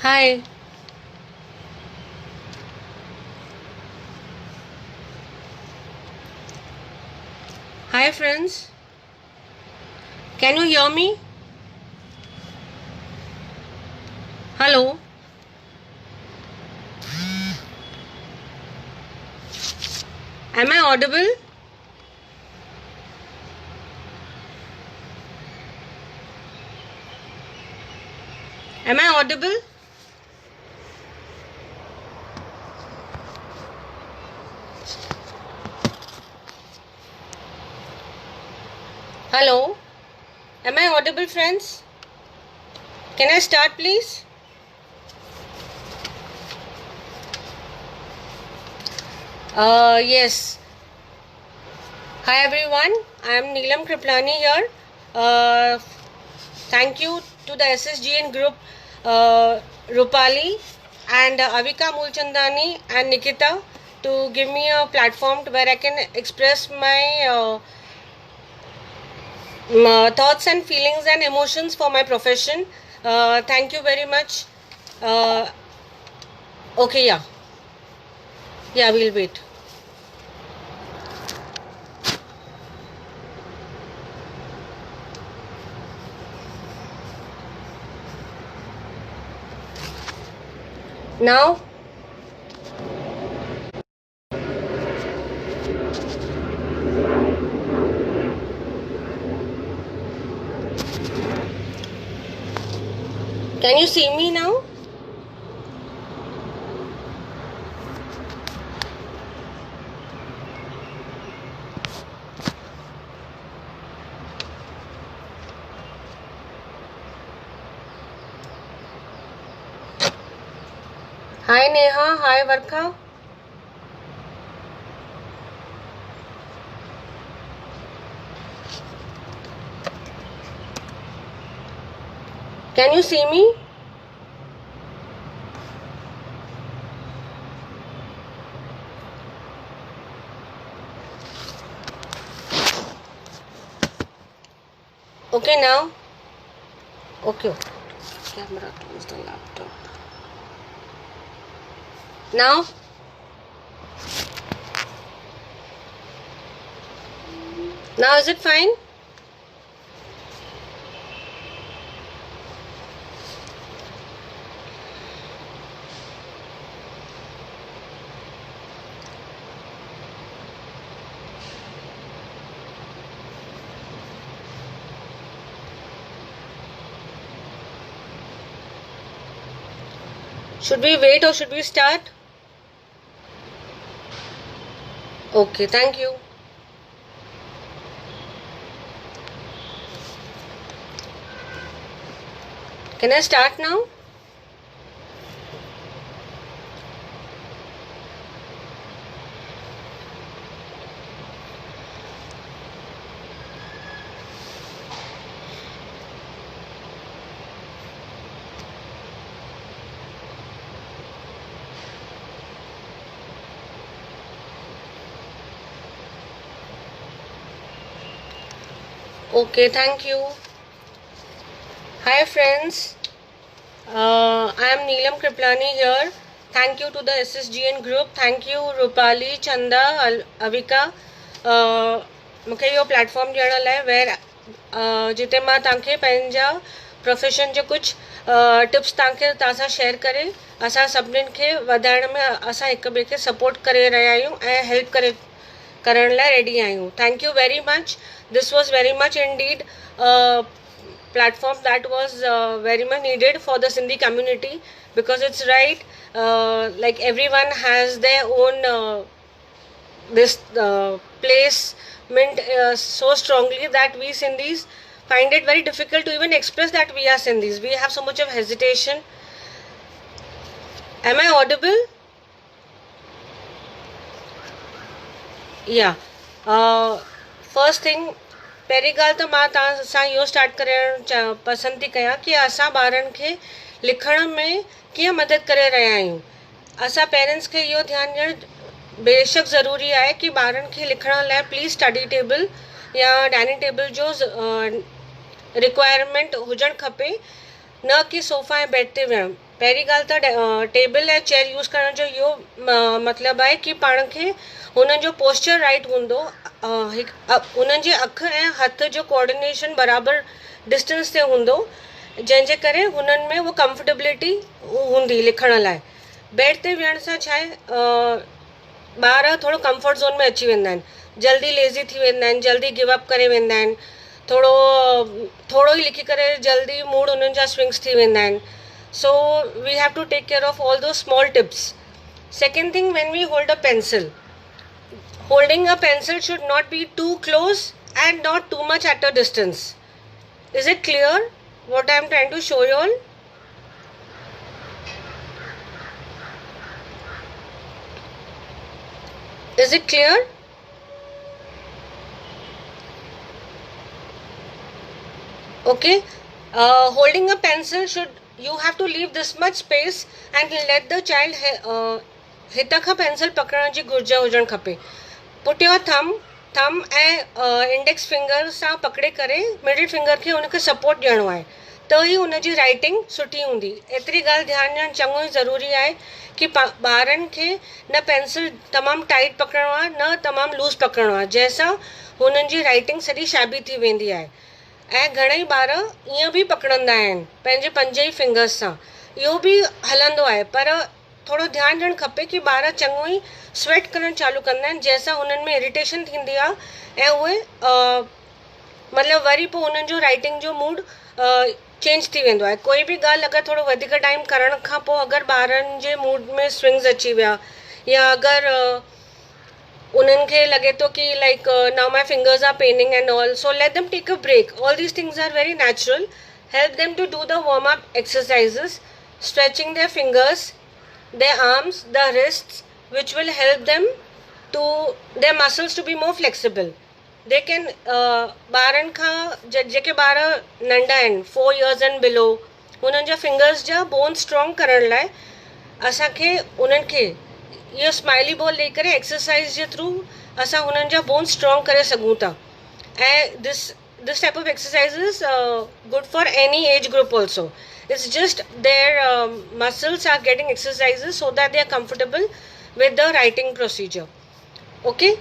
Hi, hi friends. Can you hear me? Hello. Am I audible? Am I audible? Hello. Am I audible, friends? Can I start, please? Yes. Hi, everyone. I am Neelam Kriplani here. Uh, Thank you to the SSGN group, Rupali and Avika Mulchandani and Nikita to give me a platform where I can express my thoughts and feelings and emotions for my profession. Thank you very much. Uh, okay, yeah. Yeah, we'll wait. Now, can you see me now? Hi, Neha. Hi, Varkha. Can you see me? Okay, now. Okay. Camera close the laptop. Now, now is it fine? Should we wait or should we start? Okay, thank you. Can I start now? Okay, thank you. Hi, friends. I am Neelam Kriplani here. Thank you to the SSGN group. Thank you, Rupali, Chanda, Avika. मूंखे इहो platform ॾियण लाइ जिते मां तव्हांखे पंहिंजा profession जो कुझु टिप्स तव्हां सां शेयर करे असां सभिनीनि खे वधाइण में असां हिक ॿिए खे सपोर्ट करे रहिया आहियूं ऐं हेल्प करण लाइ रेडी आहियूं. Thank you very much. This was very much Indeed platform that was very much needed for the Sindhi community, because it's right, like everyone has their own this placement so strongly that we Sindhis find it very difficult to even express that we are Sindhis. We have so much of hesitation. Am I audible? Yeah. First thing, पहिरीं ॻाल्हि त मां तव्हां सां इहो start करणु पसंदि थी कयां कि असां ॿारनि खे लिखण में कीअं मदद करे रहिया आहियूं. असां पेरेंट्स खे इहो ध्यानु ॾियणु बेशक ज़रूरी आहे कि ॿारनि खे लिखण लाइ प्लीज़ स्टडी टेबल या डाइनिंग टेबल जो रिक्वायरमेंट हुजणु खपे, न कि सोफ़ा ऐं बेड ते वेहणु. पहिरीं ॻाल्हि त टेबल ऐं चेयर यूज़ करण जो इहो मतिलबु आहे कि पाण खे हुननि जो पोस्चर राइट हूंदो, हुननि जी अखि ऐं हथ जो कोऑर्डिनेशन बराबरि डिस्टेंस ते हूंदो, जंहिंजे करे हुननि में उहो कंफर्टेबिलिटी हूंदी लिखण लाइ। बेड ते विहण सां छा आहे, ॿार थोरो कंफर्ट ज़ोन में अची वेंदा आहिनि, जल्दी लेज़ी थी वेंदा आहिनि, जल्दी गिव अप करे वेंदा आहिनि, थोरो ई लिखी करे जल्दी मूड उन्हनि जा स्विंग्स थी वेंदा आहिनि। So we have to take care of all those small tips. Second thing, when we hold a pencil, holding a pencil should not be too close and not too much at a distance. Is it clear what I am trying to show you all? Is it clear? Okay. Holding a pencil should, you have to leave this much space and let the child हित खां pencil पकड़ण जी घुर्ज हुजणु खपे। Put your थम ऐं index finger सां पकड़े करे middle finger खे हुनखे सपोर्ट ॾियणो आहे, त ई हुनजी राइटिंग सुठी हूंदी। एतिरी ॻाल्हि ध्यानु ॾियणु चङो ई ज़रूरी आहे कि ॿारनि खे न पेंसिल तमामु टाइट पकड़णो आहे न तमामु लूज़ पकड़णो आहे, जंहिंसां हुननि जी राइटिंग सॼी शाबी थी वेंदी आहे। ऐं घणेई ॿार ईअं बि पकड़ंदा आहिनि पंहिंजे 5 ई फिंगर्स सां, इहो बि हलंदो आहे, पर थोरो ध्यानु ॾियणु खपे कि ॿार चङो ई स्वेट करणु चालू कंदा आहिनि, जंहिंसां हुननि में इरिटेशन थींदी आहे ऐं उहे मतिलबु वरी पोइ हुननि जो राइटिंग जो मूड चेंज थी वेंदो आहे। कोई बि ॻाल्हि अगरि थोरो वधीक टाइम करण खां पोइ अगरि ॿारनि जे मूड में स्विंग्स अची विया या अगरि उन्हनि खे लगे तो कि like now my fingers are paining and all, so let them take a break. All these things are very natural. Help them to do the warm up exercises, stretching their fingers, their arms, the wrists, which will help them to their muscles to be more flexible. They can ॿारनि खां जेके ॿार नंढा आहिनि 4 years and below, हुननि जा fingers जा bone strong करण लाइ असांखे उन्हनि खे इहो स्माइली बॉल ॾेई करे एक्सरसाइज जे थ्रू असां हुननि जा बोन स्ट्रॉन्ग करे सघूं था। ऐं this type of exercise is good for any age group also. It's just their muscles are getting exercises so that they are comfortable with the writing procedure. Okay.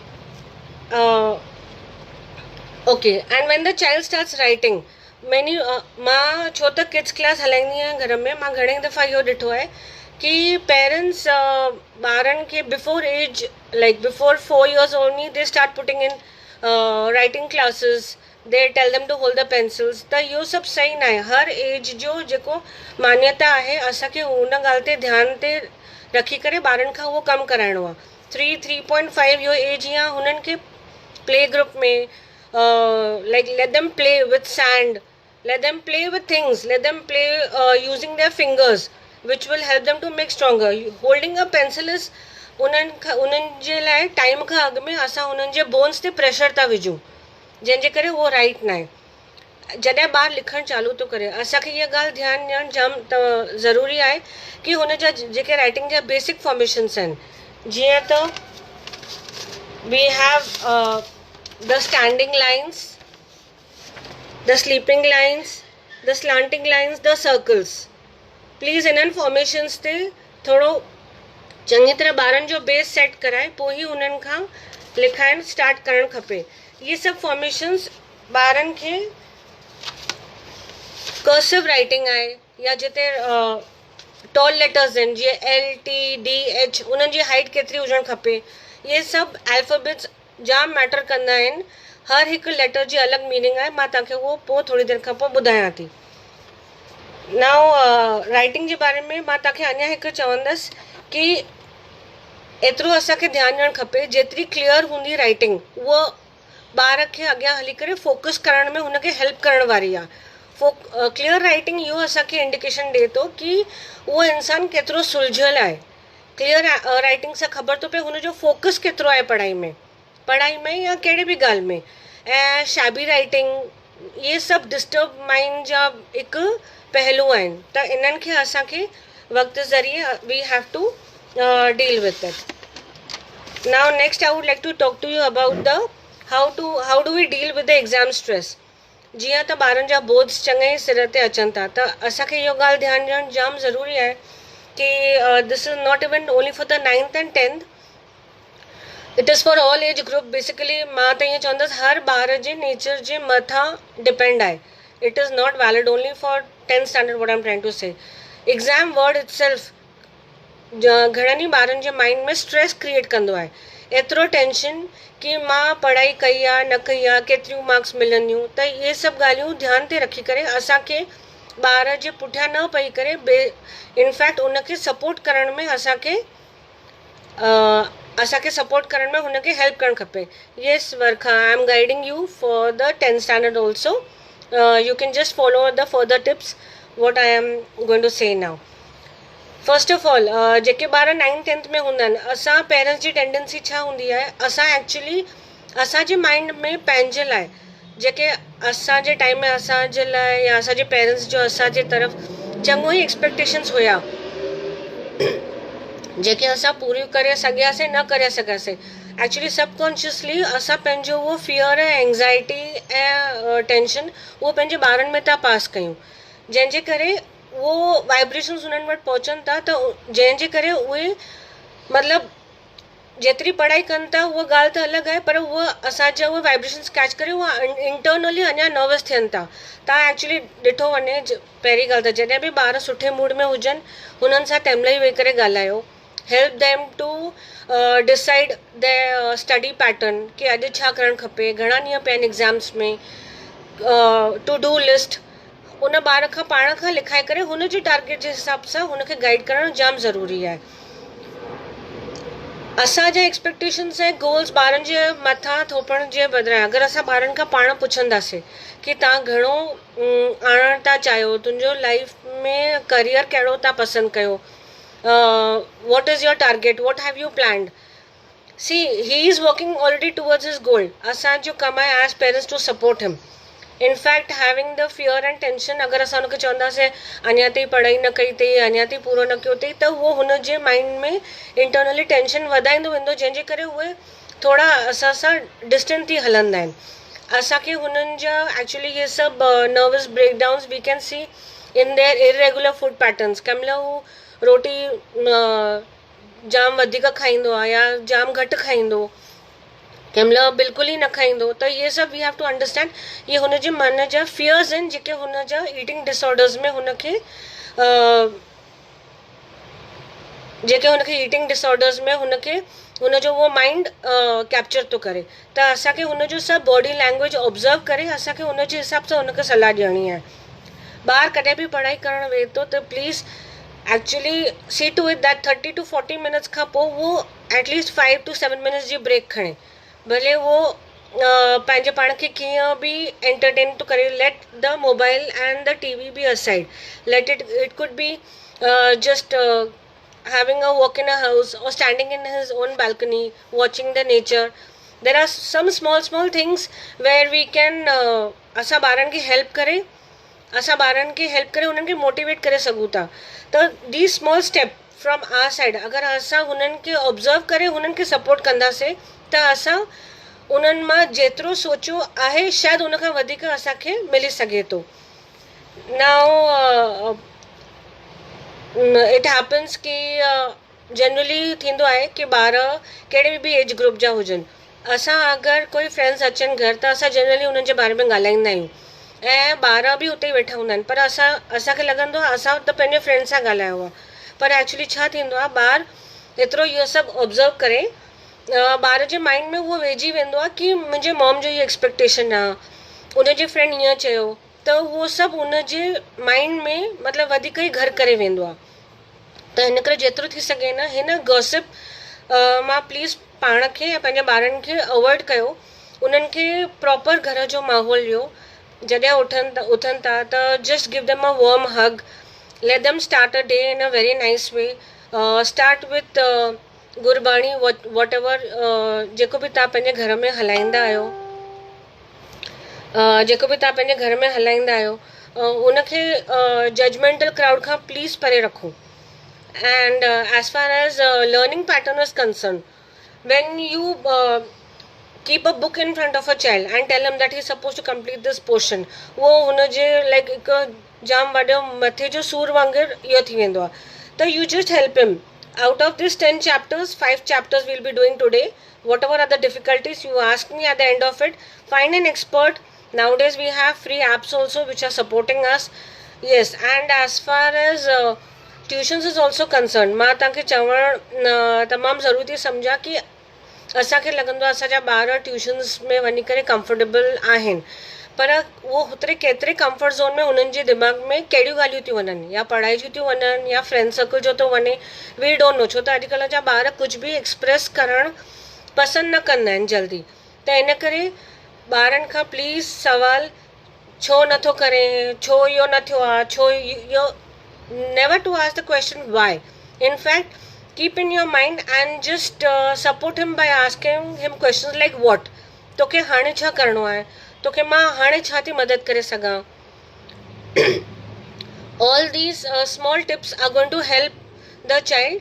Okay, and when the child starts writing, many मां छो त kids class हलाईंदी आहियां घर में, मां घणेई दफ़ा इहो ॾिठो आहे कि पेरेंट्स ॿारनि खे before as like before 4 years only they start putting in writing classes, they tell them to hold the pencils, त इहो सभु सही न आहे। हर एज जो जेको मान्यता आहे असांखे हुन ॻाल्हि ते ध्यान ते रखी करे ॿारनि खां उहो कमु कराइणो आहे। 3.5 इहो एज या हुननि खे प्ले ग्रुप में like let them play with sand, let them play with things, let them play using their fingers, which will help them to make stronger. Holding a pencil is उन्हनि जे लाइ time खां अॻु में असां उन्हनि जे bones ते pressure था विझूं, जंहिंजे करे उहो राइट न आहे। जॾहिं ॿारु लिखणु चालू थो करे असांखे इहा ॻाल्हि ध्यानु ॾियणु जाम ज़रूरी आहे कि हुन जा जेके राइटिंग जा बेसिक फॉर्मेशन्स आहिनि, जीअं त we have the standing lines, the sleeping lines, the slanting lines, the circles. Please इन्हनि फॉर्मेशन्स ते थोरो चङी तरह ॿारनि जो बेस सेट कराए पोइ ई हुननि खां लिखाइणु स्टार्ट करणु खपे। इहे सभु फॉर्मेशन्स ॿारनि खे कर्सिव राइटिंग आहे या जिते टॉल लेटर्स आहिनि जीअं LTDH, उन्हनि जी हाइट केतिरी हुजणु खपे, इहे सभु अल्फाबेट्स जाम मैटर कंदा आहिनि। हर हिकु लेटर जी अलॻि मीनिंग आहे, मां तव्हांखे उहो पोइ थोरी देरि खां पोइ ॿुधायां थी। नाउ राइटिंग जे बारे में मां तव्हांखे अञा हिकु चवंदसि कि एतिरो असांखे ध्यानु ॾियणु खपे जेतिरी क्लियर हूंदी राइटिंग उहा ॿार खे अॻियां हली करे फोकस करण में हुनखे हेल्प करण वारी आहे। क्लियर राइटिंग इहो असांखे इंडिकेशन ॾिए थो कि उहो इंसानु केतिरो सुलझियल आहे। क्लियर राइटिंग सां ख़बर थो पए हुनजो फोकस केतिरो आहे पढ़ाई में या कहिड़ी बि ॻाल्हि में। ऐं शाबी राइटिंग इहे सभु डिस्टर्ब माइंड जा हिकु पहलू आहिनि, त इन्हनि खे असांखे वक़्त ज़रिए we have to deal with it. Now next I would like to talk to you about the how do we deal with the exam stress. जीअं त ॿारनि जा बोर्ड्स चङे ई सिर ते अचनि था, त असांखे इहो ॻाल्हि ध्यानु ॾियणु जाम ज़रूरी आहे कि this is not even only for the 9th and 10th, it is for all age group. Basically मां त ईअं चवंदसि हर ॿार जे नेचर जे मथां डिपेंड आहे। It is not valid only for 10th standard, what I am trying to say. Exam word itself घणनि ई ॿारनि जे माइंड में स्ट्रेस क्रिएट कंदो आहे, एतिरो टेंशन कि मां पढ़ाई कई आहे न कई आहे, केतिरियूं मार्क्स मिलंदियूं। त इहे सभु ॻाल्हियूं ध्यान ते रखी करे असांखे ॿार जे पुठियां न पई करे इनफैक्ट उनखे सपोर्ट करण में असांखे सपोर्ट करण में हुनखे हेल्प करणु खपे। येस वर्खा, I am guiding you for the 10th standard also. You can just follow the further tips what I am going to say now. First of all, जेके ॿार 9th 10th में हूंदा आहिनि, असां पेरेंट्स जी tendency छा हूंदी आहे, असां एक्चुअली असांजे माइंड में पंहिंजे लाइ जेके असांजे टाइम में असांजे लाइ या असांजे पेरेंट्स जो असांजे तरफ़ चङो ई एक्सपेक्टेशन्स हुया जेके असां पूरियूं करे सघियासीं न करे सघियासीं। एक्चुअली सबकॉन्शियसली असां पंहिंजो उहो फियर ऐं एंग्ज़ाइटी ऐं टेंशन उहो पंहिंजे ॿारनि में था पास कयूं, जंहिंजे करे उहो वाइब्रेशन्स उन्हनि वटि पहुचनि था, त जंहिंजे करे उहे मतिलबु जेतिरी पढ़ाई कनि था उहा ॻाल्हि त अलॻि आहे, पर उहा असांजा उहे वाइब्रेशन्स कैच करे उहा इंटरनली अञा नर्वस थियनि था। तव्हां एक्चुअली ॾिठो वञे, पहिरीं ॻाल्हि त जॾहिं बि ॿार सुठे मूड में हुजनि हुननि सां तंहिं महिल ई वेही करे ॻाल्हायो। Help them to decide the study pattern कि अॼु छा करणु खपे, घणा ॾींहं पिया आहिनि एग्ज़ाम्स में, टू डू लिस्ट उन ॿार खां पाण खां लिखाए करे हुनजे टारगेट जे हिसाब सां हुनखे गाइड करणु जाम ज़रूरी आहे। असांजा एक्सपेक्टेशन्स ऐं गोल्स ॿारनि जे मथां थोपण जे बदिरां अगरि असां ॿारनि खां पाण पुछंदासीं कि तव्हां घणो आणणु था चाहियो, तुंहिंजो लाइफ में करियर कहिड़ो था पसंदि कयो, what is your target, what have you planned? See, he is working already towards his goal. असांजो कम आहे as parents to support him. In fact, having the fear and tension, अगरि असां हुनखे चवंदासीं अञा ताईं पढ़ाई न कई अथई, अञा ताईं पूरो न कयो अथई, त उहो हुनजे माइंड में इंटरनली टेंशन वधाईंदो वेंदो, जंहिंजे करे उहे थोरा असां सां डिस्टेंट थी हलंदा आहिनि। असांखे हुननि जा एक्चुअली इहे सभु nervous breakdowns we can see in their irregular food patterns. कंहिं महिल हू रोटी जाम वधीक खाईंदो आहे या जाम घटि खाईंदो, कंहिं महिल बिल्कुलु ई न खाईंदो। त इहे सभु वी हैव टू अंडरस्टैंड, इहे हुनजे मन जा फियर्स आहिनि जेके हुनजा ईटिंग डिसऑर्डर्स में हुनखे हुनजो उहो माइंड कैप्चर थो करे। त असांखे हुनजो सभु बॉडी लैंग्वेज ऑब्ज़र्व करे असांखे हुनजे हिसाब सां हुनखे सलाह ॾियणी आहे। ॿारु कॾहिं बि पढ़ाई करणु वेहे थो त please actually see to it that 30 to 40 minutes खां पोइ उहो एटलीस्ट 5 to 7 मिनट्स जी ब्रेक खणे, भले उहो पंहिंजे पाण खे कीअं बि एंटरटेन थो करे। Let the mobile and the TV be aside, let it could be just having a walk in a house or standing in his own balcony watching the nature. There are some small things where we can असां ॿारनि खे help करे उन्हनि खे motivate करे सघूं था। त the small step from our side अगरि असां हुननि खे ऑब्ज़र्व करे हुननि खे सपोर्ट कंदासीं त असां उन्हनि मां जेतिरो सोचियो आहे शायदि उन खां वधीक असांखे मिली सघे थो। नाउ इट हैपन्स कि जनरली थींदो आहे कि ॿार कहिड़े बि एज ग्रुप जा हुजनि, असां अगरि कोई फ्रेंड्स अचनि घर त असां जनरली उन्हनि जे बारे में ॻाल्हाईंदा आहियूं ऐं ॿार बि उते ई वेठा हूंदा आहिनि, पर असांखे लॻंदो आहे असां त पंहिंजे फ्रेंड सां ॻाल्हायो आहे। पर एक्चुअली छा थींदो आहे, ॿारु एतिरो इहो सभु ऑब्ज़र्व करे ॿार जे माइंड में उहो वेझी वेंदो आहे कि मुंहिंजे मॉम जो इहो एक्सपेक्टेशन आहे, उनजे फ्रेंड ईअं चयो, त उहो सभु उनजे माइंड में मतिलबु वधीक ई घर करे वेंदो आहे। त हिन करे जेतिरो थी सघे न हिन गॉसिप मां प्लीज़ पाण खे ऐं पंहिंजे ॿारनि खे अवॉइड कयो। उन्हनि खे प्रॉपर घर जो माहौल ॾियो, जॾहिं उथनि था त just give them a warm hug, let them start a day in a very nice way, start with Gurbani what ever जेको बि तव्हां पंहिंजे घर में हलाईंदा आहियो, उनखे जजमेंटल क्राउड खां प्लीज़ परे रखो। And as far as learning pattern is concerned, when you keep a book in front of a child and tell him that he is supposed to complete this portion. वो हुनजे like हिकु जाम वॾो मथे जो सूर वांगुरु इहो थी वेंदो आहे. त you just help him. Out of this 10 chapters, 5 chapters we'll be doing today. Whatever are the difficulties, you ask me at the end of it. Find an expert. Nowadays we have free apps also which are supporting us. Yes, and as far as tuitions is also concerned, मां तव्हांखे चवणु तमामु ज़रूरी थी सम्झा कि असांखे लॻंदो आहे असांजा ॿार ट्यूशन्स में वञी करे कंफर्टेबल आहिनि, पर उहो होतिरे केतिरे कंफर्ट ज़ोन में उन्हनि जे दिमाग़ में कहिड़ियूं ॻाल्हियूं थियूं वञनि, या पढ़ाई जूं थियूं वञनि या फ्रेंड सर्कल जो थो वञे. वी डोंट नो, छो त अॼुकल्ह जा ॿार कुझु बि एक्सप्रेस करणु पसंदि न कंदा आहिनि जल्दी. त इन करे ॿारनि खां प्लीज़ सवाल छो नथो करे, छो इहो न थियो आहे, छो इहो, never to ask the question why. In fact, keep in your mind and just support him by asking him questions like what. तोखे हाणे छा करिणो आहे, तोखे मां हाणे छा थी मदद करे सघां. All these small tips are going to help the child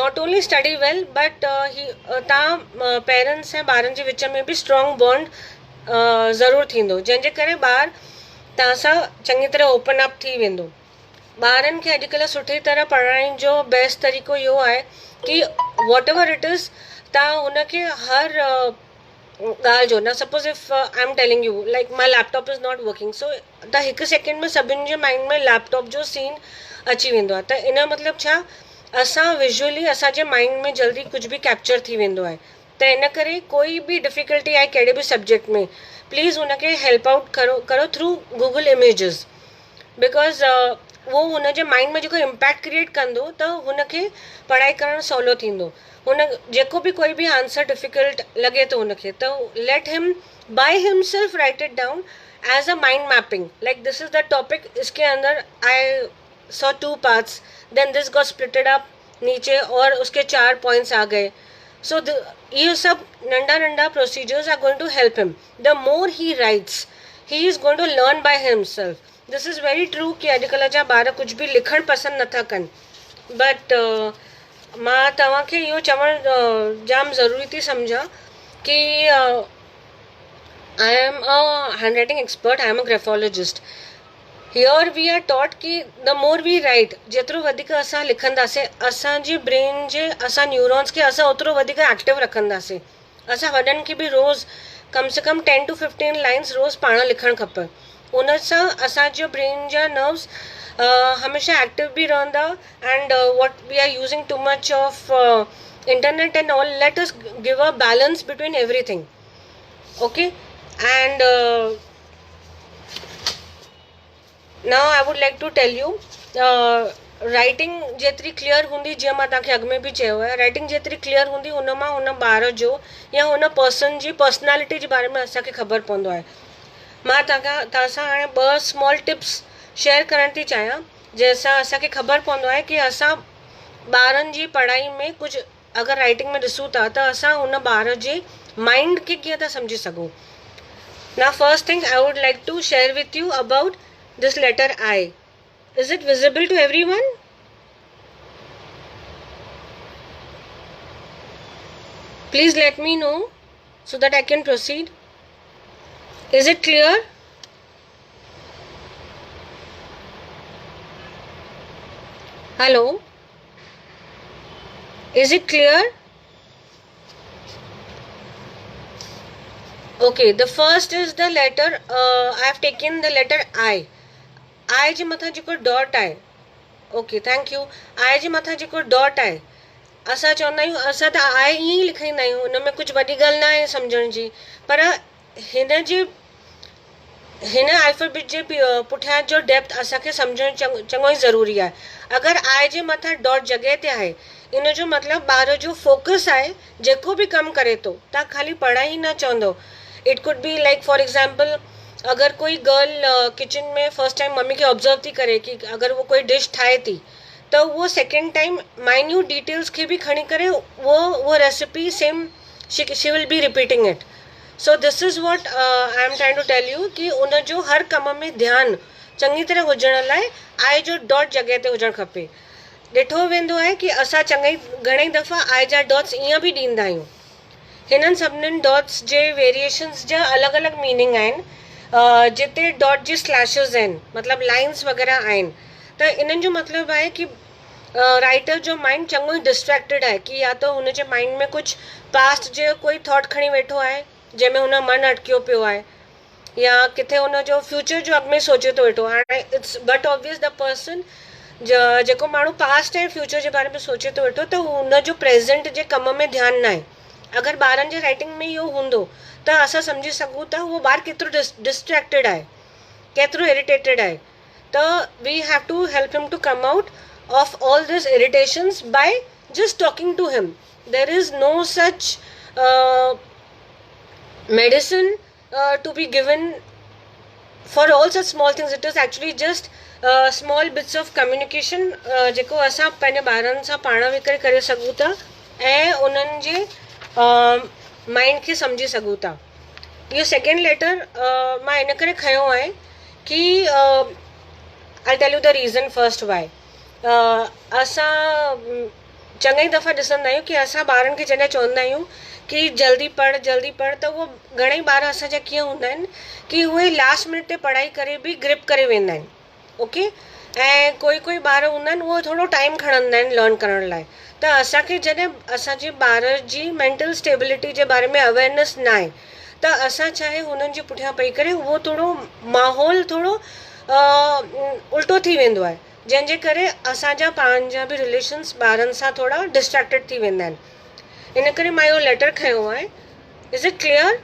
not only study well but तव्हां पेरेंट्स ऐं ॿारनि जे विच में बि स्ट्रॉन्ग बॉन्ड ज़रूरु थींदो, जंहिंजे करे ॿार तव्हां सां चङी तरह ओपन अप थी वेंदो. ॿारनि खे अॼुकल्ह सुठी तरह पढ़ाइण जो बेस्ट तरीक़ो इहो आहे कि वॉट एवर इट इज़ तव्हां हुनखे हर ॻाल्हि जो, न suppose if I am telling you like my laptop is not working, so त हिकु सेकेंड में सभिनि जे माइंड में लैपटॉप जो सीन अची वेंदो आहे. त इन जो मतिलबु छा, असां विजुअली असांजे माइंड में जल्दी कुझु बि कैप्चर थी वेंदो आहे. त इन करे कोई बि डिफ़िकल्टी आहे कहिड़े बि सब्जेक्ट में, प्लीज़ हुनखे हेल्प आउट करो थ्रू गूगल इमेजिस, बिकॉज़ उहो हुनजे माइंड में जेको इम्पैक्ट क्रिएट कंदो त हुनखे पढ़ाई करणु सवलो थींदो. हुन जेको बि कोई बि आंसर डिफ़िकल्ट लॻे थो हुनखे, त let him by himself write it down as a mind mapping, like this is the topic, इसके अंदर I saw 2 parts, then this got splitted up नीचे और उसके 4 पॉइंट्स आ गए. सो ये सब नंढा नंढा procedures are going to help him. The more he writes he is going to learn by himself. This is very true कि अॼुकल्ह जा ॿार कुझु बि लिखणु पसंदि नथा कनि, बट मां तव्हांखे इहो चवणु जाम ज़रूरी थी सम्झां कि I am a handwriting expert, I am a graphologist. Here we are taught कि द मोर वी राइट, जेतिरो वधीक असां लिखंदासीं असांजी ब्रेन जे असां न्यूरॉन्स खे असां ओतिरो वधीक एक्टिव रखंदासीं. असां वॾनि खे बि रोज़ कम से कम 10 to 15 लाइन्स रोज़ पाण लिखणु खपे. उन सां असांजो ब्रेन जा नर्व्स हमेशह एक्टिव बि रहंदा. And what we are using too much of internet and all, let us give a balance between everything. Okay, and now I would like to tell you, writing जेतिरी clear हूंदी, जीअं मां तव्हांखे अॻु में बि चयो आहे, राइटिंग जेतिरी क्लियर हूंदी उन मां हुन ॿार जो या हुन पर्सन जी पर्सनैलिटी जे बारे में असांखे ख़बर पवंदो आहे. मां तव्हां सां हाणे 2 स्मॉल टिप्स शेयर करणु थी चाहियां, जंहिंसां असांखे ख़बर पवंदो आहे कि असां ॿारनि जी पढ़ाई में कुझु अगरि राइटिंग में ॾिसूं था त असां हुन ॿार जे माइंड खे कीअं था सम्झी सघूं. ना first thing I would like to share with you about this letter I. Is it visible to everyone? Please let me know so that I can proceed. Is it clear? Hello? Is it clear? Okay, the first is the letter, I have taken the letter I. आई जे मथां जेको dot आहे, okay thank you, आई जे मथां जेको dot आहे, असां चवंदा आहियूं असां त आई ईअं ई लिखाईंदा आहियूं, हुन में कुझु वॾी ॻाल्हि न आहे सम्झण जी, पर हिन अल्फाबेट जे पुठियां जो डेप्थ असांखे सम्झणु चङो ई ज़रूरी आहे. अगरि आई जे मथां डॉट जॻह ते आहे, इन जो मतिलबु ॿार जो फोकस आहे, जेको बि कमु करे थो, तव्हां ख़ाली पढ़ाई न चवंदो. It could be like for example, अगरि कोई गर्ल किचन में फर्स्ट टाइम मम्मी खे ऑब्ज़र्व थी करे कि अगरि वो कोई डिश ठाहे थी, त उहो सेकेंड टाइम माइन्यूट डिटेल्स खे बि खणी करे वो recipe same she will be repeating it. So this is what I am trying to tell you कि उन जो हर कम में ध्यानु चङी तरह हुजण लाइ आई जो डॉट जॻह ते हुजणु खपे. ॾिठो वेंदो आहे कि असां घणेई दफ़ा आई जा डॉट्स ईअं बि ॾींदा आहियूं. हिननि सभिनीनि डॉट्स जे वेरिएशंस जा अलॻि अलॻि मीनिंग आहिनि. जिते डॉट जी स्लैशेस आहिनि मतिलबु लाइन्स वग़ैरह आहिनि, त इन्हनि जो मतिलबु आहे कि राइटर जो माइंड चङो ई डिस्ट्रैक्टेड आहे कि या त हुनजे माइंड में कुझु पास्ट जो कोई थॉट खणी वेठो आहे जंहिंमें हुन मन अटकियो पियो आहे, या किथे हुनजो फ्यूचर जो अॻु में सोचे थो वेठो. हाणे it's but obvious the person जेको माण्हू पास्ट ऐं फ्यूचर जे बारे में सोचे थो वेठो त हुनजो प्रेज़ेंट जे कम में ध्यानु न आहे. अगरि ॿारनि जे राइटिंग में इहो हूंदो त असां सम्झी सघूं था उहो ॿारु केतिरो डिस्ट्रैक्टेड आहे, केतिरो इरिटेटेड आहे. त we have to help him to come out of all this irritations by just talking to him. There is no such medicine to be given for all such small things. It is actually just small bits of communication जेको असां पंहिंजे ॿारनि सां पाण वेही करे सघूं था ऐं उन्हनि जे माइंड खे सम्झी सघूं था. इहो सेकेंड लेटर मां इन करे खयो आहे कि I tell you the reason first why. असां चङई दफ़ा ॾिसंदा आहियूं कि असां ॿारनि खे जॾहिं चवंदा आहियूं कि जल्दी पढ़ त उहो घणेई ॿार असांजा कीअं हूंदा आहिनि कि उहे लास्ट मिनट ते पढ़ाई करे बि ग्रिप करे वेंदा आहिनि. ओके, ऐं कोई ॿार हूंदा आहिनि उहो थोरो टाइम खणंदा आहिनि लर्न करण लाइ. त असांखे जॾहिं असांजे ॿार जी मेंटल स्टेबिलिटी जे बारे में अवेयरनेस न आहे त असां चाहे हुननि जे पुठियां पई करे उहो थोरो माहौल थोरो उल्टो थी वेंदो आहे, जंहिंजे करे असांजा पंहिंजा बि रिलेशन्स ॿारनि सां थोरा डिस्ट्रैक्टेड थी वेंदा आहिनि. इन करे मां इहो लेटर खयो आहे. Is it clear?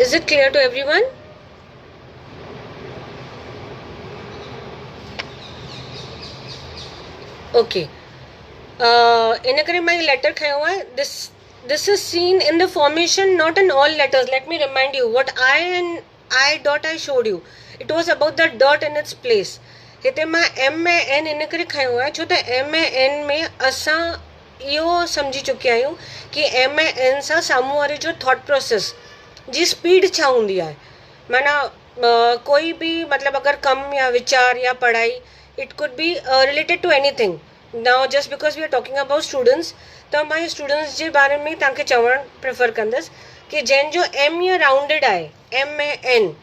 Is it clear to everyone? Okay, इन करे मां इहो लेटर खयो आहे. This is seen in the formation not in all letters. Let me remind you what I dot I showed you. It was about the dot in its place. हिते मां M ऐं N इन करे खयो आहे छो त एम ऐं N में असां इहो सम्झी चुकिया आहियूं कि एम ऐं एन सां साम्हूं वारे जो थॉट प्रोसेस जी स्पीड छा हूंदी आहे. माना कोई बि मतिलबु अगरि कमु या वीचार या पढ़ाई, it could be related to anything. Now just because we are talking about students, त मां स्टूडेंट्स जे बारे में तव्हांखे चवणु प्रेफर कंदसि कि जंहिंजो एम या राउंडेड आहे, एम ऐं एन,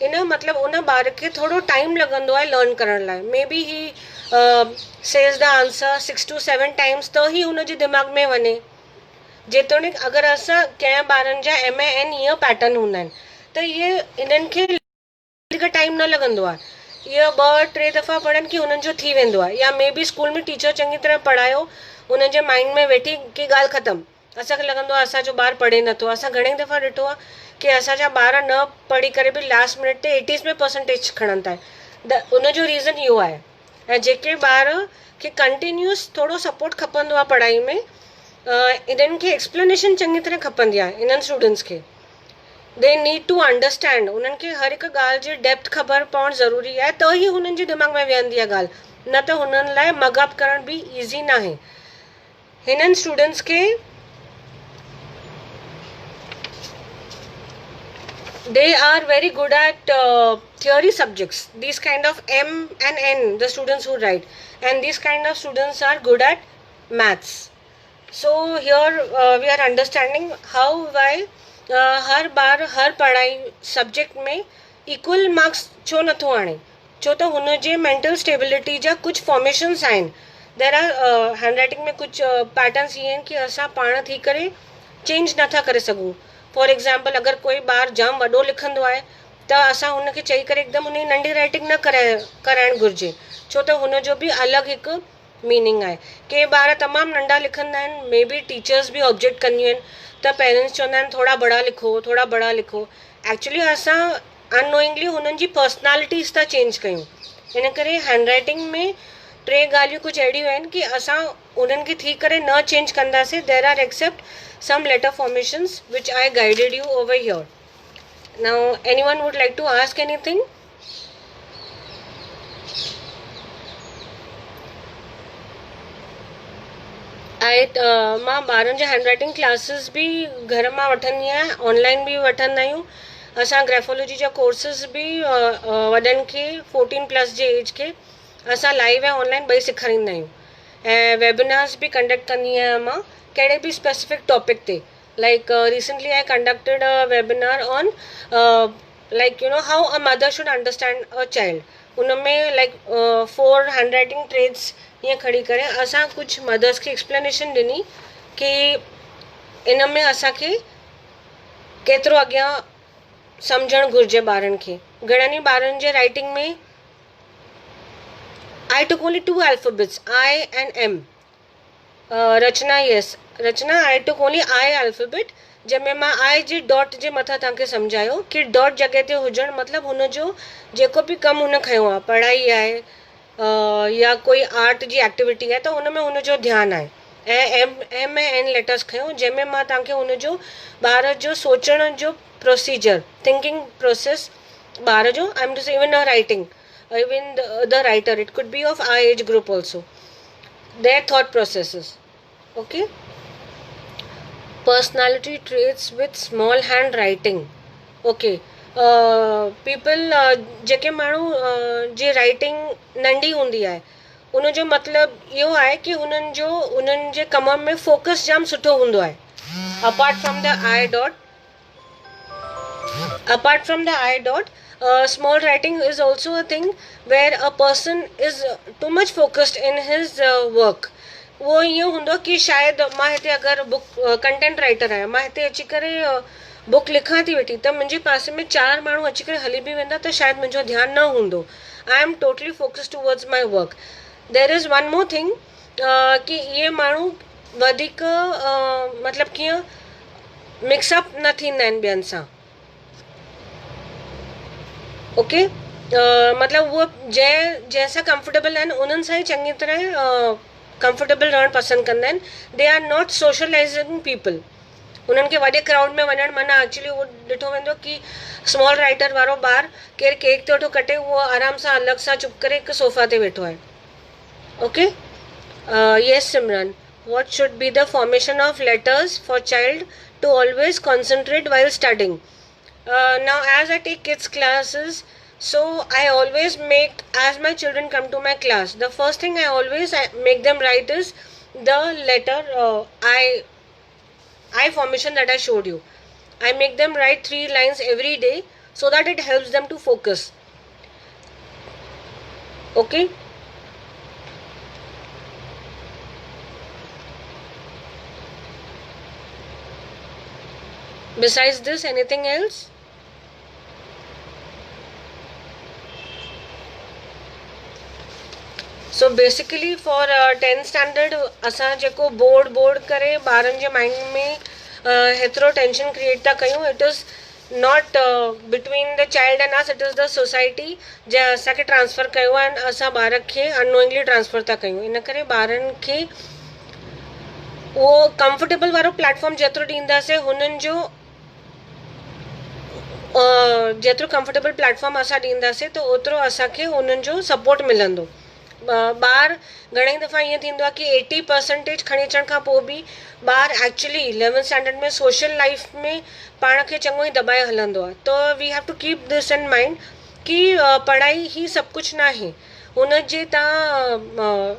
इन मतिलबु उन ॿार खे थोरो टाइम लॻंदो आहे लर्न करण लाइ. May be he says the answer 6 to 7 times त ई हुनजे दिमाग़ में वञे. जेतोणीकि अगरि असां कंहिं ॿारनि जा एम ऐं एन ईअं पैटर्न हूंदा आहिनि त इहे इन्हनि खे टाइम न लॻंदो आहे. इहो 2-3 दफ़ा पढ़नि कि हुननि जो थी वेंदो आहे. या मे बी स्कूल में टीचर चङी तरह पढ़ायो, हुननि जे माइंड में वेठी की ॻाल्हि ख़तमु, असांखे लॻंदो आहे असांजो ॿारु पढ़े नथो. असां घणेई दफ़ा ॾिठो आहे कि असांजा ॿार न पढ़ी करे बि लास्ट मिनट ते 80s में परसेंटेज खणनि था. उनजो रीज़न इहो आहे. ऐं जेके ॿार खे कंटिन्यूस थोरो सपोर्ट खपंदो आहे पढ़ाई में, इन्हनि खे एक्सप्लेनेशन चङी तरह खपंदी आहे. इन्हनि स्टूडेंट्स खे दे नीड टू अंडरस्टैंड. उन्हनि खे हर हिकु ॻाल्हि जी डेप्थ ख़बर पवणु ज़रूरी आहे, त ई हुननि जे दिमाग़ में वेहंदी आहे ॻाल्हि. न त हुननि लाइ मगअप करण बि ईज़ी न आहे. हिननि स्टूडेंट्स खे they are very good at theory subjects. These kind of M and N, the students who write, and these kind of students are good at maths. So here we are understanding how why हर बार हर पढ़ाई subject में equal marks छो नथो आणे. छो त हुनजे mental stability जा कुझु फॉर्मेशन्स आहिनि. देर आर हैंड राइटिंग में कुझु पैटर्न्स ईअं आहिनि कि असां पाण थी करे चेंज नथा करे सघूं. फॉर एग्ज़ाम्पल, अगरि कोई ॿारु जाम वॾो लिखंदो आहे त असां हुनखे चई करे हिकदमि उन नंढी राइटिंग न कराइणु घुरिजे, छो त हुनजो बि अलॻि हिकु मीनिंग आहे. के ॿार तमामु नंढा लिखंदा आहिनि, may be teachers be object कंदियूं आहिनि त पेरेंट्स चवंदा आहिनि थोरा बड़ा लिखो. एक्चुअली असां अननोइंगली हुननि जी पर्सनैलिटीज़ था चेंज कयूं. इन करे हैंड राइटिंग में 3 ॻाल्हियूं कुझु अहिड़ियूं आहिनि कि असां उन्हनि खे थी करे न चेंज कंदासीं. There are except some letter formations which I guided you over here. Now anyone would like to ask anything? मां ॿारनि जा हैंड राइटिंग क्लासिस बि घर मां वठंदी आहियां, ऑनलाइन बि वठंदा आहियूं. असां ग्राफोलॉजी जा कोर्सिस बि वॾनि खे 14+ जे एज खे असां लाइव ऐं ऑनलाइन ॿई सेखारींदा आहियूं. ऐं वेबिनार्स बि कंडक्ट कंदी आहियां मां कहिड़े बि स्पेसिफिक टॉपिक ते. Like recently I conducted a webinar on like how a mother should understand a child. उनमें like 4 handwriting traits ईअं खणी करे असां कुझु मदर्स खे एक्सप्लेनेशन ॾिनी की इन में असांखे केतिरो अॻियां सम्झणु घुरिजे ॿारनि खे. घणनि ई ॿारनि जे राइटिंग में I took only 2 alphabets, I and M. Rachna, yes, Rachna I took only I alphabet, जंहिंमें मां I जे डॉट जे मथां तव्हांखे सम्झायो कि डॉट जॻह ते हुजणु मतिलबु हुनजो जेको बि कमु हुन खयो आहे, पढ़ाई आहे या कोई आर्ट जी एक्टिविटी आहे, त हुन में हुनजो ध्यानु आहे. ऐं एम ऐं एन लेटर्स खयो जंहिंमें मां तव्हांखे हुनजो ॿार जो सोचण जो प्रोसीजर, थिंकिंग प्रोसेस ॿार जो, आई एम टू से even a writing, even the writer, it could be of our age group also, their thought processes. Okay, personality traits with small handwriting. Okay, people जेके माण्हू जे writing नंढी हूंदी आहे उनजो मतिलबु इहो आहे कि उन्हनि जे कम में फोकस जाम सुठो हूंदो आहे. apart from the I dot, small writing is also a thing where a person is too much focused in his work. वो ईअं हूंदो कि शायदि मां हिते अगरि बुक कंटेंट राइटर आहियां, मां हिते अची करे बुक लिखां थी वेठी, त मुंहिंजे पासे में 4 माण्हू अची करे हली बि वेंदा त शायदि मुंहिंजो ध्यानु न हूंदो. I am totally focused towards my work. There is one more thing कि इहे माण्हू वधीक मतिलबु कीअं मिक्सअप न थींदा आहिनि ॿियनि सां. ओके, मतिलबु उहो जंहिंसां कंफर्टेबल आहिनि उन्हनि सां ई चङी तरह कंफर्टेबल रहणु पसंदि कंदा आहिनि. They are not socialising people. उन्हनि खे वॾे क्राउड में वञणु माना एक्चुअली उहो ॾिठो वेंदो कि स्मॉल राइटर वारो ॿारु केरु केक थो वेठो कटे, उहो आराम सां अलॻि सां चुप करे हिकु सोफ़ा ते वेठो आहे. Okay, yes Simran, what should be the formation of letters for child to always concentrate while studying? Now as I take kids classes, so I always make, as my children come to my class, the first thing I make them write is the letter I formation that I showed you. I make them write 3 lines every day so that it helps them to focus. Okay. Besides this, anything else? So basically for 10th standard असां जेको board करे ॿारनि जे mind में हेतिरो tension create था कयूं, it is not between the child and us, it is the society जंहिं असांखे ट्रांसफ़र कयो आहे ऐं असां ॿार खे अननोइंगली ट्रांसफ़र था कयूं. इन करे ॿारनि खे उहो कंफर्टेबल वारो प्लेटफॉर्म जेतिरो ॾींदासीं, हुननि जो जेतिरो कंफर्टेबल प्लेटफॉर्म असां ॾींदासीं त ओतिरो असांखे हुननि जो सपोर्ट मिलंदो. ॿार घणेई दफ़ा ईअं थींदो आहे कि 80% खणी अचण खां पोइ बि ॿार एक्चुअली 11th स्टैंडर्ड में सोशल लाइफ में पाण खे चङो ई दॿाए हलंदो आहे. त we have to keep this in mind कि पढ़ाई ही सभु कुझु न आहे. हुन जे तव्हां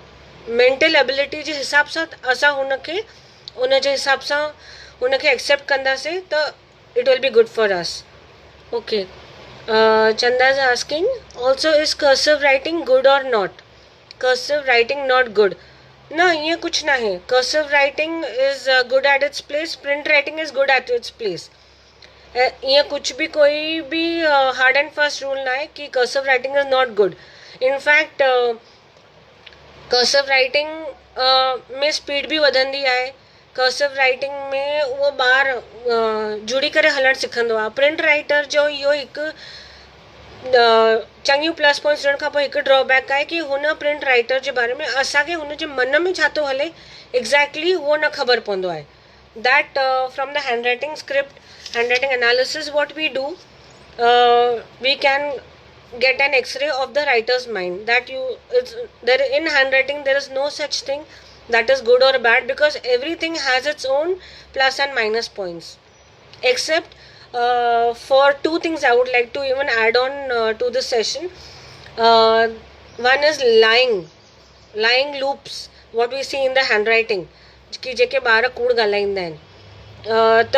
मेंटल एबिलिटी जे हिसाब सां असां हुन जे हिसाब सां हुनखे एक्सेप्ट कंदासीं त it will be good for us. Okay, Chanda is asking, also is cursive writing good or not? Cursive writing not good. No, ये कुछ ना है. Cursive writing is good at its place. Print writing is good at its place. ये कुछ भी कोई भी hard and fast rule ना है कि cursive writing is not good. In fact, cursive writing में speed भी वधंदी आहे. कर्सिव राइटिंग में उहो ॿार जुड़ी करे हलणु सिखंदो आहे. प्रिंट राइटर जो इहो हिकु चङियूं प्लस पॉइंट्स ॾियण खां पोइ हिकु ड्रॉबैक आहे कि हुन प्रिंट राइटर जे बारे में असांखे हुनजे मन में छा थो हले एक्ज़ैक्टली उहो न ख़बर पवंदो आहे. That from the handwriting script, handwriting analysis what we do, we can get an x-ray of the writer's mind, that there in handwriting there is no such thing that is good or bad, because everything has its own plus and minus points, except for 2 things I would like to even add on to this session. One is lying loops. What we see in the handwriting की जेके ॿार कूड़ ॻाल्हाईंदा आहिनि. त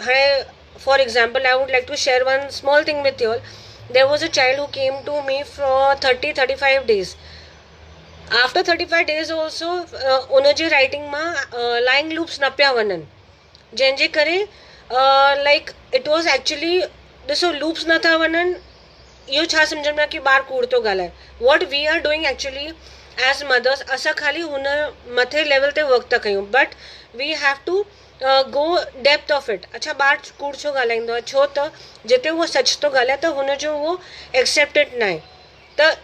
हाणे for example I would like to share one small thing with you all. There was a child who came to me for 30-35 days. After 35 days also उनजे writing मां लाइंग लूप्स न पिया वञनि, जंहिंजे करे लाइक इट वॉज एक्चुअली, ॾिसो loops नथा वञनि, इहो छा सम्झ में की ॿारु कूड़ थो ॻाल्हाए. What we are doing actually as mothers, असां ख़ाली हुन मथे लेवल ते वर्क था कयूं, but we have to go depth of it. अच्छा ॿारु कूड़ छो ॻाल्हाईंदो आहे, छो त जिते उहो सच थो ॻाल्हाए त हुनजो उहो एक्सेप्टेड न आहे. त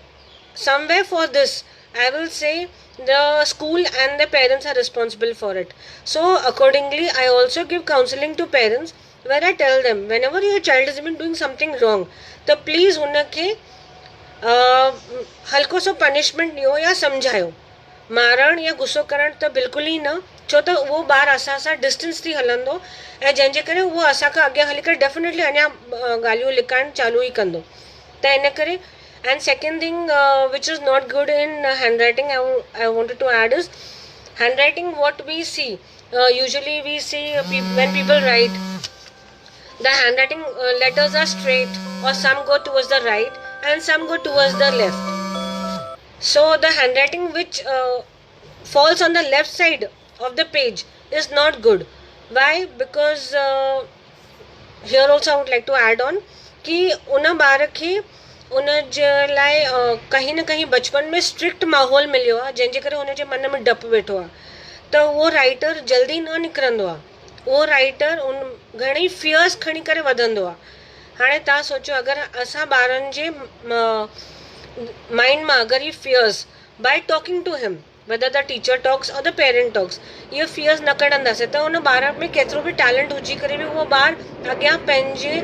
somewhere for this I will say the school and the parents are responsible for it. So accordingly I also give counseling to parents where I tell them whenever your child has been doing something wrong, तो please उनखे हल्को सो punishment ॾियो या सम्झायो. मारण या गुस्सो करण त बिल्कुलु ई न, छो त उहो ॿारु असां सां डिस्टेंस थी हलंदो ऐं जंहिंजे करे उहो असांखां अॻियां हली करे डेफिनेटली अञा ॻाल्हियूं लिकाइण चालू ई कंदो. त इन करे. And second thing which is not good in handwriting I wanted to add is handwriting. What we see usually we see when people write, the handwriting letters are straight or some go towards the right and some go towards the left. So the handwriting which falls on the left side of the page is not good. Why? Because here also I would like to add on कि उन ॿार खे उन जे लाइ कहीं न कहीं बचपन में स्ट्रिक्ट माहौल मिलियो आहे, जंहिंजे करे हुनजे मन में डपु वेठो आहे. त उहो राइटर जल्दी न निकिरंदो आहे, उहो राइटर उन घणेई फियर्स खणी करे वधंदो आहे. हाणे तव्हां सोचो अगरि असां ॿारनि जे माइंड मां अगरि इहे fears by talking to him, whether the teacher talks और द पेरेंट टॉक्स, इहे फियर्स न कढंदासीं त उन ॿार में केतिरो बि टैलेंट हुजी करे बि उहो ॿारु अॻियां पंहिंजे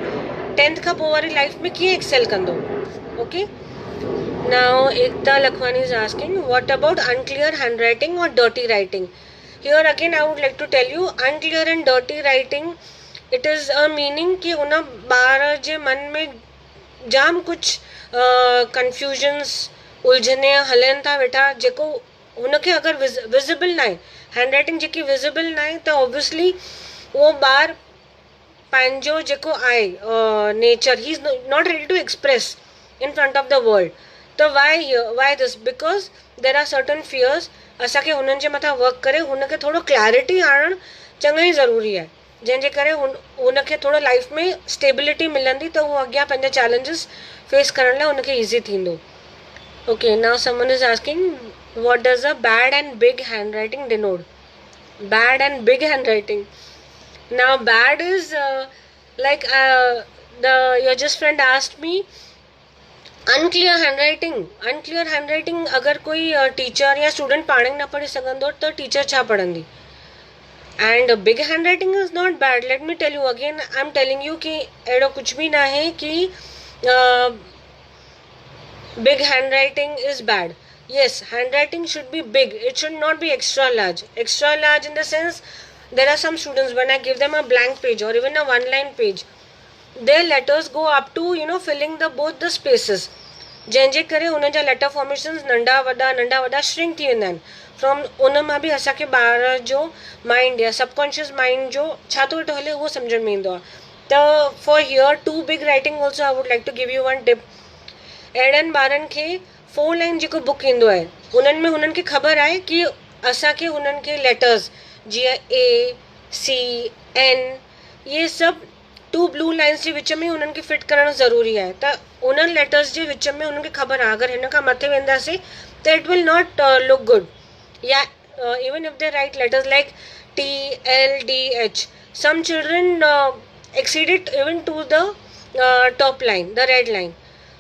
10th खां पोइ वारी लाइफ में कीअं एक्सेल कंदो. Okay, now Ekta Lakhwani is asking, what about unclear handwriting or dirty writing? Here again I would like to tell you, unclear and dirty writing, it is a meaning कि उन ॿार जे मन में जाम कुछ confusions उलझने हलनि था वेठा, जेको हुनखे अगरि विजिबल न आहे, हैंडराइटिंग जेकी विजिबल न आहे त ऑब्वियसली उहो ॿारु पंहिंजो जेको आहे nature he is not ready to express in front of the world. So why this? Because there are certain fears. असांखे हुननि जे मथां वर्क करे हुनखे थोरो क्लैरिटी आणणु चङो ई ज़रूरी आहे, जंहिंजे करे हुनखे थोरो लाइफ में स्टेबिलिटी मिलंदी त उहो अॻियां पंहिंजा चैलेंजिस फेस करण लाइ हुनखे ईज़ी थींदो. Okay, now someone is asking what does a bad and big hand writing denote. Bad and big hand writing. Now bad is like your just friend asked me, unclear handwriting अगरि कोई teacher या student पाणे न पढ़ी सघंदो त teacher छा पढ़ंदी. And big handwriting is not bad. Let me tell you again, I am telling you कि अहिड़ो कुझु बि न आहे कि big handwriting is bad. Yes, handwriting should be big, it should not be extra large. Extra large in the sense there are some students when I give them a blank page or even a one line page, their letters go up to filling the both the spaces, जंहिंजे करे हुन जा letter formations नंढा वॾा shrink थी वेंदा आहिनि. From उन मां बि असांखे ॿार जो माइंड या सबकॉन्शियस माइंड जो छा थो वेठो हले उहो सम्झ में ईंदो आहे. त for here too big writing also I would like to give you one tip. अहिड़नि ॿारनि खे 4 लाइन जेको बुक ईंदो आहे उन्हनि में हुननि खे ख़बर आहे कि असांखे हुननि खे लेटर्स जीअं A-C-N इहे सभु 2 ब्लू लाइन्स जे विच में हुननि खे फिट करणु ज़रूरी आहे. त उन्हनि लेटर्स जे विच में हुननि खे ख़बर आहे अगरि हिन खां मथे वेंदासीं त it will not look good. या even if they write letters like T-L-D-H, some children exceed it even to the top line, the red line.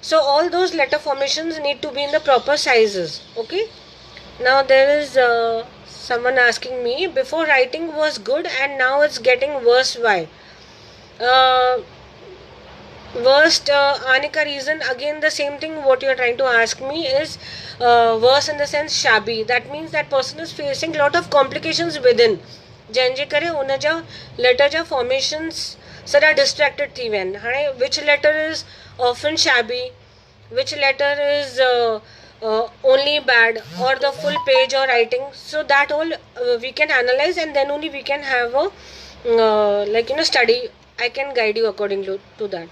So all those letter formations need to be in the proper sizes. Okay, now there is someone asking me, before writing was good and now it's getting worse, why? Worst aane ka reason, again the same thing what you are trying to ask me is worse in the sense shabby. That means that person is facing lot of complications within, जंहिंजे करे उन जा letter जा formations सॼा distracted थी विया आहिनि. हाणे which letter is often shabby, which letter is only bad or the full page or writing, so that all we can analyze, and then only we can have a study. I can guide you according to that.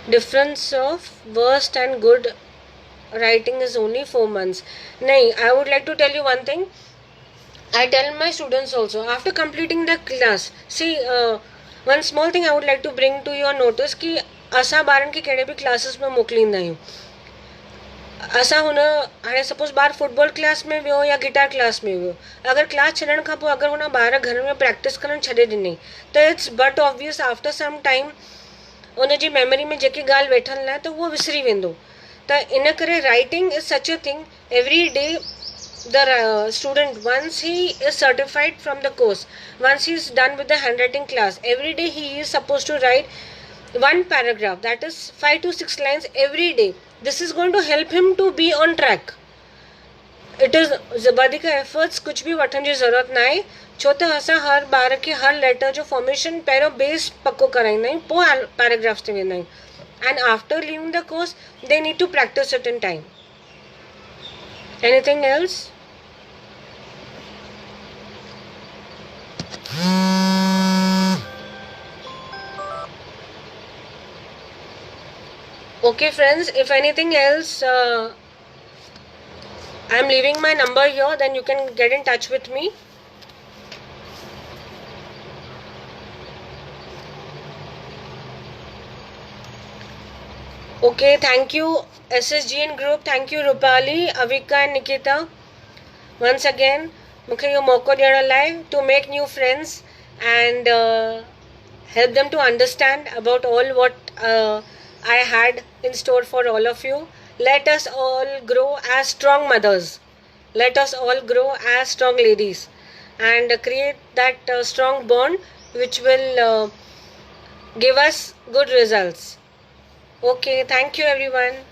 Difference of worst and good writing is only 4 months. Nahi, I would like to tell you one thing. I tell my students also, after completing the class, see, one small thing I would like to bring to your notice कि असां ॿारनि खे कहिड़े बि classes में मोकिलींदा आहियूं. असां हुन हाणे सपोज़ ॿारु फुटबॉल क्लास में वियो या गिटार क्लास में वियो, अगरि क्लास छॾण खां पोइ अगरि हुन ॿार घर में प्रैक्टिस करणु छॾे ॾिनई त it's but obvious after some time उनजी मेमोरी में जेकी ॻाल्हि वेठल न आहे त उहो विसरी वेंदो. त इन करे writing is such a thing every day. The student, once he is certified from the course, once he is done with the handwriting class, every day he is supposed to write one paragraph, that is 5 to 6 lines every day. This is going to help him to be on track. It is वधीक efforts कुछ भी वठण जी ज़रूरत न आहे, छो त असां हर ॿार खे हर लेटर जो फॉर्मेशन पहिरियों बेस पको कराईंदा आहियूं, पोइ पैराग्राफ्स ते वेंदा आहियूं, and after leaving the course they need to practice it in time. Anything else? Okay friends, if anything else, I am leaving my number here, then you can get in touch with me. Okay, thank you SSGN group, thank you Rupali, Avika and Nikita. Once again, मूंखे इहो मौक़ो ॾियण लाइ to make new friends and help them to understand about all what I had in store for all of you. Let us all grow as strong mothers. Let us all grow as strong ladies and create that strong bond which will give us good results. Okay, thank you everyone.